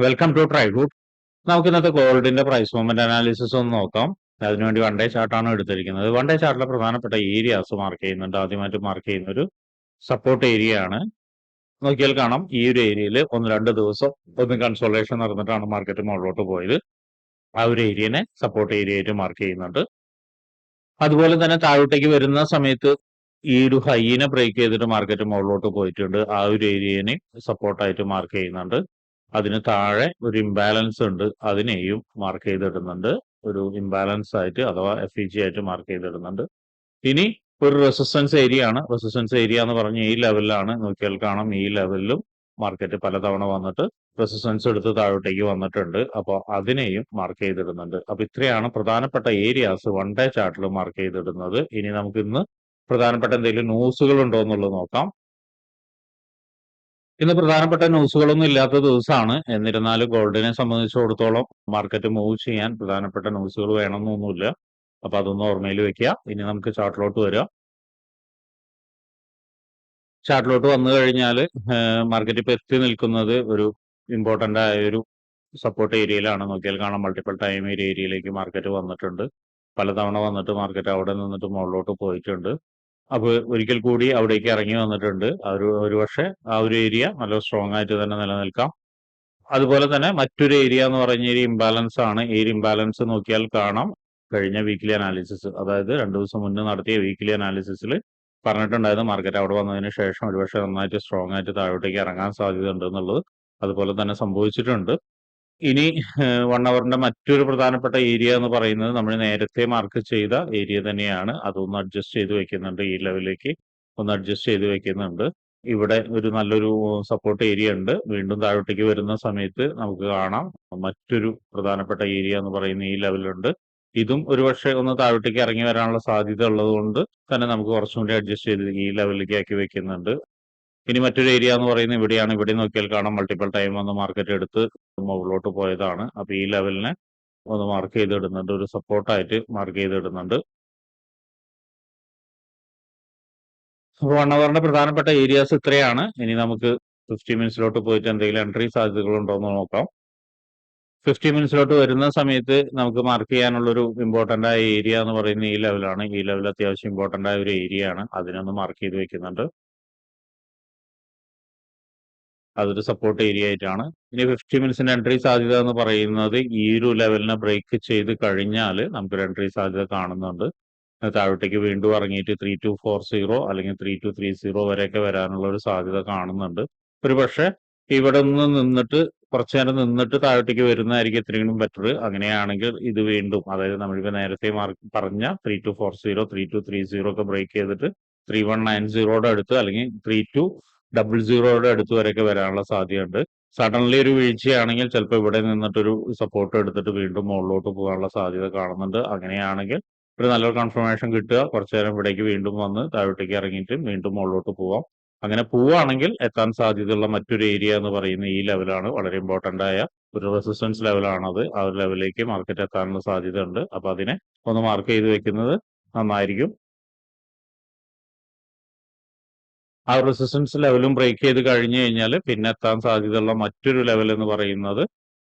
Welcome to ട്രൈഗുഡ്. നമുക്ക് ഇന്നത്തെ ഗോൾഡിന്റെ പ്രൈസ് മൂവ്മെന്റ് അനാലിസിസ് ഒന്ന് നോക്കാം. അതിനുവേണ്ടി വൺ ഡേ ചാർട്ടാണ് എടുത്തിരിക്കുന്നത്. വൺ ഡേ ചാർട്ടിലെ പ്രധാനപ്പെട്ട ഏരിയാസ് മാർക്ക് ചെയ്യുന്നുണ്ട്. ആദ്യമായിട്ട് മാർക്ക് ചെയ്യുന്ന ഒരു സപ്പോർട്ട് ഏരിയ ആണ്. നോക്കിയാൽ കാണാം, ഈ ഒരു ഏരിയയിൽ ഒന്ന് രണ്ട് ദിവസം ഒന്ന് കൺസോളേഷൻ നടന്നിട്ടാണ് മാർക്കറ്റ് മുകളിലോട്ട് പോയത്. ആ ഒരു ഏരിയനെ സപ്പോർട്ട് ഏരിയ ആയിട്ട് മാർക്ക് ചെയ്യുന്നുണ്ട്. അതുപോലെ തന്നെ താഴോട്ടേക്ക് വരുന്ന സമയത്ത് ഈ ഒരു ഹൈനെ ബ്രേക്ക് ചെയ്തിട്ട് മാർക്കറ്റ് മുകളിലോട്ട് പോയിട്ടുണ്ട്. ആ ഒരു ഏരിയനെ സപ്പോർട്ടായിട്ട് മാർക്ക് ചെയ്യുന്നുണ്ട്. അതിന് താഴെ ഒരു ഇംബാലൻസ് ഉണ്ട്, അതിനെയും മാർക്ക് ചെയ്തിടുന്നുണ്ട്. ഒരു ഇംബാലൻസ് ആയിട്ട് അഥവാ FEG ആയിട്ട് മാർക്ക് ചെയ്തിടുന്നുണ്ട്. ഇനി ഒരു റെസിസ്റ്റൻസ് ഏരിയ ആണ്. റെസിസ്റ്റൻസ് ഏരിയ എന്ന് പറഞ്ഞ ഈ ലെവലിലാണ്. നോക്കിയാൽ കാണാം, ഈ ലെവലിലും മാർക്കറ്റ് പലതവണ വന്നിട്ട് റെസിസ്റ്റൻസ് എടുത്ത് താഴോട്ടേക്ക് വന്നിട്ടുണ്ട്. അപ്പോൾ അതിനെയും മാർക്ക് ചെയ്തിടുന്നുണ്ട്. അപ്പൊ ഇത്രയാണ് പ്രധാനപ്പെട്ട ഏരിയാസ് വൺ ഡേ ചാർട്ടിൽ മാർക്ക് ചെയ്തിടുന്നത്. ഇനി നമുക്ക് ഇന്ന് പ്രധാനപ്പെട്ട എന്തെങ്കിലും ന്യൂസുകൾ ഉണ്ടോ എന്നുള്ളത് നോക്കാം. ഇന്ന് പ്രധാനപ്പെട്ട ന്യൂസുകളൊന്നും ഇല്ലാത്ത ദിവസമാണ്. എന്നിരുന്നാലും ഗോൾഡിനെ സംബന്ധിച്ചിടത്തോളം മാർക്കറ്റ് മൂവ് ചെയ്യാൻ പ്രധാനപ്പെട്ട ന്യൂസുകൾ വേണമെന്നൊന്നുമില്ല. അപ്പൊ അതൊന്ന് ഓർമ്മയിൽ വെക്കുക. ഇനി നമുക്ക് ചാർട്ടിലോട്ട് വരാം. ചാർട്ടിലോട്ട് വന്നു കഴിഞ്ഞാൽ മാർക്കറ്റ് ഇപ്പൊ എത്തി നിൽക്കുന്നത് ഒരു ഇമ്പോർട്ടന്റ് ആയ ഒരു സപ്പോർട്ട് ഏരിയയിലാണ്. നോക്കിയാൽ കാണാം, മൾട്ടിപ്പിൾ ടൈം ഈ ഏരിയയിലേക്ക് മാർക്കറ്റ് വന്നിട്ടുണ്ട്. പലതവണ വന്നിട്ട് മാർക്കറ്റ് അവിടെ നിന്നിട്ട് മുകളിലോട്ട് പോയിട്ടുണ്ട്. അപ്പൊ ഒരിക്കൽ കൂടി അവിടേക്ക് ഇറങ്ങി വന്നിട്ടുണ്ട്. ഒരുപക്ഷെ ആ ഒരു ഏരിയ നല്ല സ്ട്രോങ് ആയിട്ട് തന്നെ നിലനിൽക്കാം. അതുപോലെ തന്നെ മറ്റൊരു ഏരിയ എന്ന് പറഞ്ഞ ഒരു ഇംബാലൻസ് ആണ്. ഈ ഇംബാലൻസ് നോക്കിയാൽ കാണാം, കഴിഞ്ഞ വീക്കിലി അനാലിസിസ്, അതായത് 2 ദിവസം മുന്നേ നടത്തിയ വീക്കിലി അനാലിസിസിൽ പറഞ്ഞിട്ടുണ്ടായിരുന്നു മാർക്കറ്റ് അവിടെ വന്നതിന് ശേഷം ഒരുപക്ഷെ നന്നായിട്ട് സ്ട്രോങ് ആയിട്ട് താഴോട്ടേക്ക് ഇറങ്ങാൻ സാധ്യത ഉണ്ട് എന്നുള്ളത്. അതുപോലെ തന്നെ സംഭവിച്ചിട്ടുണ്ട്. ഇനി 1 അവറിന്റെ മറ്റൊരു പ്രധാനപ്പെട്ട ഏരിയ എന്ന് പറയുന്നത് നമ്മൾ നേരത്തെ മാർക്ക് ചെയ്ത ഏരിയ തന്നെയാണ്. അതൊന്ന് അഡ്ജസ്റ്റ് ചെയ്ത് വെക്കുന്നുണ്ട്. ഈ ലെവലിലേക്ക് ഒന്ന് അഡ്ജസ്റ്റ് ചെയ്ത് വെക്കുന്നുണ്ട്. ഇവിടെ ഒരു നല്ലൊരു സപ്പോർട്ട് ഏരിയ ഉണ്ട്. വീണ്ടും താഴോട്ടേക്ക് വരുന്ന സമയത്ത് നമുക്ക് കാണാം മറ്റൊരു പ്രധാനപ്പെട്ട ഏരിയ എന്ന് പറയുന്ന ഈ ലെവലുണ്ട്. ഇതും ഒരുപക്ഷെ ഒന്ന് താഴോട്ടേക്ക് ഇറങ്ങി വരാനുള്ള സാധ്യത ഉള്ളത് കൊണ്ട് തന്നെ നമുക്ക് കുറച്ചും കൂടി അഡ്ജസ്റ്റ് ചെയ്ത് ഈ ലെവലിലേക്ക് ആക്കി വെക്കുന്നുണ്ട്. ഇനി മറ്റൊരു ഏരിയ എന്ന് പറയുന്നത് ഇവിടെയാണ്. ഇവിടെ നോക്കിയാൽ കാണാം, മൾട്ടിപ്പിൾ ടൈം വന്ന് മാർക്കറ്റ് എടുത്ത് മുകളിലോട്ട് പോയതാണ്. അപ്പൊ ഈ ലെവലിനെ ഒന്ന് മാർക്ക് ചെയ്തിടുന്നുണ്ട്, ഒരു സപ്പോർട്ടായിട്ട് മാർക്ക് ചെയ്തിടുന്നുണ്ട്. 1 അവറിന്റെ പ്രധാനപ്പെട്ട ഏരിയാസ് ഇത്രയാണ്. ഇനി നമുക്ക് 50 മിനിറ്റ്സിലോട്ട് പോയിട്ട് എന്തെങ്കിലും എൻട്രി സാധ്യതകൾ ഉണ്ടോ എന്ന് നോക്കാം. 50 മിനിറ്റ്സിലോട്ട് വരുന്ന സമയത്ത് നമുക്ക് മാർക്ക് ചെയ്യാനുള്ള ഒരു ഇമ്പോർട്ടന്റ് ആയ ഏരിയ എന്ന് പറയുന്ന ഈ ലെവലാണ്. ഈ ലെവൽ അത്യാവശ്യം ഇമ്പോർട്ടന്റ് ആയ ഒരു ഏരിയ ആണ്. അതിനൊന്ന് മാർക്ക് ചെയ്ത് വെക്കുന്നുണ്ട്. അതൊരു സപ്പോർട്ട് ഏരിയ ആയിട്ടാണ്. ഇനി 50 മിനിറ്റ്സിന്റെ എൻട്രി സാധ്യത എന്ന് പറയുന്നത് ഈ ഒരു ലെവലിനെ ബ്രേക്ക് ചെയ്ത് കഴിഞ്ഞാൽ നമുക്കൊരു എൻട്രി സാധ്യത കാണുന്നുണ്ട്. താഴോട്ടേക്ക് വീണ്ടും ഇറങ്ങിയിട്ട് 3240 അല്ലെങ്കിൽ 3230 വരെയൊക്കെ വരാനുള്ള ഒരു സാധ്യത കാണുന്നുണ്ട്. ഒരു പക്ഷെ ഇവിടെ നിന്ന് നിന്നിട്ട് കുറച്ചു നേരം നിന്നിട്ട് താഴോട്ടേക്ക് വരുന്നതായിരിക്കും ഇത്രയും ബെറ്റർ. അങ്ങനെയാണെങ്കിൽ ഇത് വീണ്ടും, അതായത് നമ്മളിപ്പോ നേരത്തെ പറഞ്ഞ 3240 3230 ഒക്കെ ബ്രേക്ക് ചെയ്തിട്ട് 3190യുടെ അടുത്ത് അല്ലെങ്കിൽ 3200യുടെ അടുത്ത് വരെയൊക്കെ വരാനുള്ള സാധ്യതയുണ്ട്. സഡൻലി ഒരു വീഴ്ചയാണെങ്കിൽ ചിലപ്പോൾ ഇവിടെ നിന്നിട്ടൊരു സപ്പോർട്ട് എടുത്തിട്ട് വീണ്ടും മുകളിലോട്ട് പോകാനുള്ള സാധ്യത കാണുന്നുണ്ട്. അങ്ങനെയാണെങ്കിൽ ഒരു നല്ലൊരു കൺഫർമേഷൻ കിട്ടുക, കുറച്ചു നേരം ഇവിടേക്ക് വീണ്ടും വന്ന് താഴോട്ടേക്ക് ഇറങ്ങിയിട്ട് വീണ്ടും മുകളിലോട്ട് പോവാം. അങ്ങനെ പോവുകയാണെങ്കിൽ എത്താൻ സാധ്യതയുള്ള മറ്റൊരു ഏരിയ എന്ന് പറയുന്ന ഈ ലെവലാണ്. വളരെ ഇമ്പോർട്ടന്റ് ആയ ഒരു റെസിസ്റ്റൻസ് ലെവലാണത്. ആ ഒരു ലെവലിലേക്ക് മാർക്കറ്റ് എത്താനുള്ള സാധ്യത ഉണ്ട്. അപ്പൊ അതിനെ ഒന്ന് മാർക്ക് ചെയ്ത് വെക്കുന്നത് നന്നായിരിക്കും. ആ റെസിസ്റ്റൻസ് ലെവലും ബ്രേക്ക് ചെയ്ത് കഴിഞ്ഞു കഴിഞ്ഞാൽ പിന്നെ എത്താൻ സാധ്യതയുള്ള മറ്റൊരു ലെവൽ എന്ന് പറയുന്നത്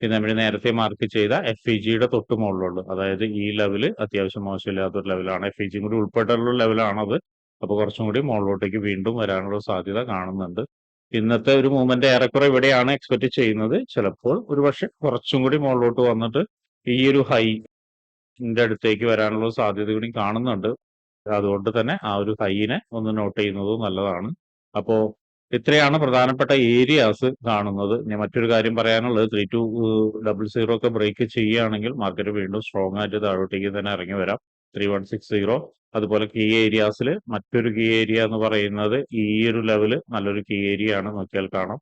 നമ്മൾ നേരത്തെ മാർക്ക് ചെയ്ത FEGയുടെ തൊട്ട് മുകളിലുള്ളൂ. അതായത് ഈ ലെവല് അത്യാവശ്യം മോശമില്ലാത്തൊരു ലെവലാണ്. FEG കൂടി ഉൾപ്പെട്ടുള്ള ലെവലാണത്. അപ്പൊ കുറച്ചും കൂടി മുകളിലോട്ടേക്ക് വീണ്ടും വരാനുള്ള സാധ്യത കാണുന്നുണ്ട്. ഇന്നത്തെ ഒരു മൂവ്മെന്റ് ഏറെക്കുറെ ഇവിടെയാണ് എക്സ്പെക്ട് ചെയ്യുന്നത്. ചിലപ്പോൾ ഒരുപക്ഷെ കുറച്ചും കൂടി മുകളിലോട്ട് വന്നിട്ട് ഈ ഒരു ഹൈന്റെ അടുത്തേക്ക് വരാനുള്ള സാധ്യത കൂടി കാണുന്നുണ്ട്. അതുകൊണ്ട് തന്നെ ആ ഒരു ഹൈനെ ഒന്ന് നോട്ട് ചെയ്യുന്നത് നല്ലതാണ്. അപ്പോ ഇത്രയാണ് പ്രധാനപ്പെട്ട ഏരിയാസ് കാണുന്നത്. ഇനി മറ്റൊരു കാര്യം പറയാനുള്ളത്, 3200 ഒക്കെ ബ്രേക്ക് ചെയ്യുകയാണെങ്കിൽ മാർക്കറ്റ് വീണ്ടും സ്ട്രോങ് ആയിട്ട് താഴോട്ടേക്ക് തന്നെ ഇറങ്ങി വരാം. 3160, അതുപോലെ കീ ഏരിയാസിൽ മറ്റൊരു കീ ഏരിയ എന്ന് പറയുന്നത് ഈ ഒരു ലെവല് നല്ലൊരു കീ ഏരിയ ആണ്. നോക്കിയാൽ കാണാം,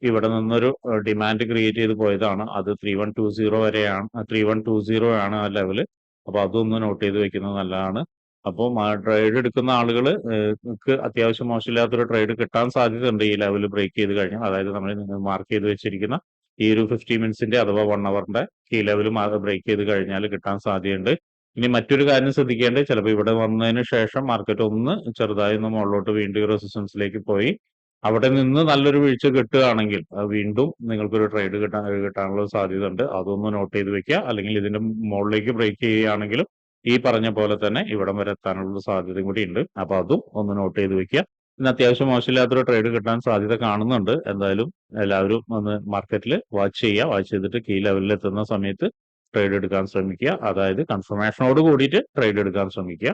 ഇവിടെ നിന്നൊരു ഡിമാൻഡ് ക്രിയേറ്റ് ചെയ്ത് പോയതാണ്. അത് 3120 വരെയാണ്, 3120 ആണ് ആ ലെവല്. അപ്പൊ അതൊന്ന് നോട്ട് ചെയ്ത് വെക്കുന്നത് നല്ലതാണ്. അപ്പോൾ ട്രേഡ് എടുക്കുന്ന ആളുകൾക്ക് അത്യാവശ്യം മോശമില്ലാത്തൊരു ട്രേഡ് കിട്ടാൻ സാധ്യതയുണ്ട് ഈ ലെവൽ ബ്രേക്ക് ചെയ്ത് കഴിഞ്ഞാൽ. അതായത് നമ്മൾ മാർക്ക് ചെയ്ത് വെച്ചിരിക്കുന്ന ഈ ഒരു 50 മിനിറ്റ്സിന്റെ അഥവാ 1 അവറിന്റെ കീ ലെവൽ ബ്രേക്ക് ചെയ്ത് കഴിഞ്ഞാൽ കിട്ടാൻ സാധ്യതയുണ്ട്. ഇനി മറ്റൊരു കാര്യം ശ്രദ്ധിക്കേണ്ടത്, ചിലപ്പോൾ ഇവിടെ വന്നതിന് ശേഷം മാർക്കറ്റ് ഒന്ന് ചെറുതായി ഒന്ന് മുകളിലോട്ട് വീണ്ടും റെസിസ്റ്റൻസിലേക്ക് പോയി അവിടെ നിന്ന് നല്ലൊരു വീഴ്ച കിട്ടുകയാണെങ്കിൽ വീണ്ടും നിങ്ങൾക്കൊരു ട്രേഡ് കിട്ടാനുള്ള സാധ്യത ഉണ്ട്. അതൊന്ന് നോട്ട് ചെയ്ത് വെക്കുക. അല്ലെങ്കിൽ ഇതിന്റെ മുകളിലേക്ക് ബ്രേക്ക് ചെയ്യുകയാണെങ്കിലും ഈ പറഞ്ഞ പോലെ തന്നെ ഇവിടം വരെ എത്താനുള്ള സാധ്യതയും കൂടി ഉണ്ട്. അപ്പൊ അതും ഒന്ന് നോട്ട് ചെയ്ത് വെക്കുക. ഇന്ന് അത്യാവശ്യം മോശമില്ലാത്തൊരു ട്രേഡ് കിട്ടാൻ സാധ്യത കാണുന്നുണ്ട്. എന്തായാലും എല്ലാവരും ഒന്ന് മാർക്കറ്റിൽ വാച്ച് ചെയ്യുക. വാച്ച് ചെയ്തിട്ട് കീ ലെവലിൽ എത്തുന്ന സമയത്ത് ട്രേഡ് എടുക്കാൻ ശ്രമിക്കുക. അതായത് കൺഫർമേഷനോട് കൂടിയിട്ട് ട്രേഡ് എടുക്കാൻ ശ്രമിക്കുക.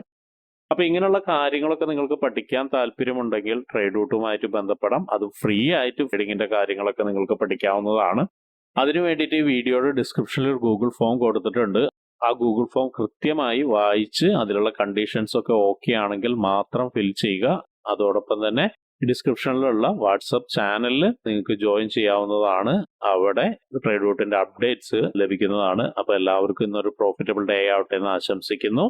അപ്പൊ ഇങ്ങനെയുള്ള കാര്യങ്ങളൊക്കെ നിങ്ങൾക്ക് പഠിക്കാൻ താല്പര്യമുണ്ടെങ്കിൽ ട്രേഡ് റൂട്ടുമായിട്ട് ബന്ധപ്പെടാം. അത് ഫ്രീ ആയിട്ട് ട്രേഡിങ്ങിന്റെ കാര്യങ്ങളൊക്കെ നിങ്ങൾക്ക് പഠിക്കാവുന്നതാണ്. അതിനു വേണ്ടിയിട്ട് ഈ വീഡിയോയുടെ ഡിസ്ക്രിപ്ഷനിൽ ഒരു ഗൂഗിൾ ഫോം കൊടുത്തിട്ടുണ്ട്. ആ ഗൂഗിൾ ഫോം കൃത്യമായി വായിച്ച് അതിലുള്ള കണ്ടീഷൻസ് ഒക്കെ ഓക്കെ ആണെങ്കിൽ മാത്രം ഫിൽ ചെയ്യുക. അതോടൊപ്പം തന്നെ ഡിസ്ക്രിപ്ഷനിലുള്ള വാട്സപ്പ് ചാനലിൽ നിങ്ങൾക്ക് ജോയിൻ ചെയ്യാവുന്നതാണ്. അവിടെ ട്രേഡ് റൂട്ടിന്റെ അപ്ഡേറ്റ്സ് ലഭിക്കുന്നതാണ്. അപ്പൊ എല്ലാവർക്കും ഇന്നൊരു പ്രോഫിറ്റബിൾ ഡേ ആവട്ടെ എന്ന് ആശംസിക്കുന്നു.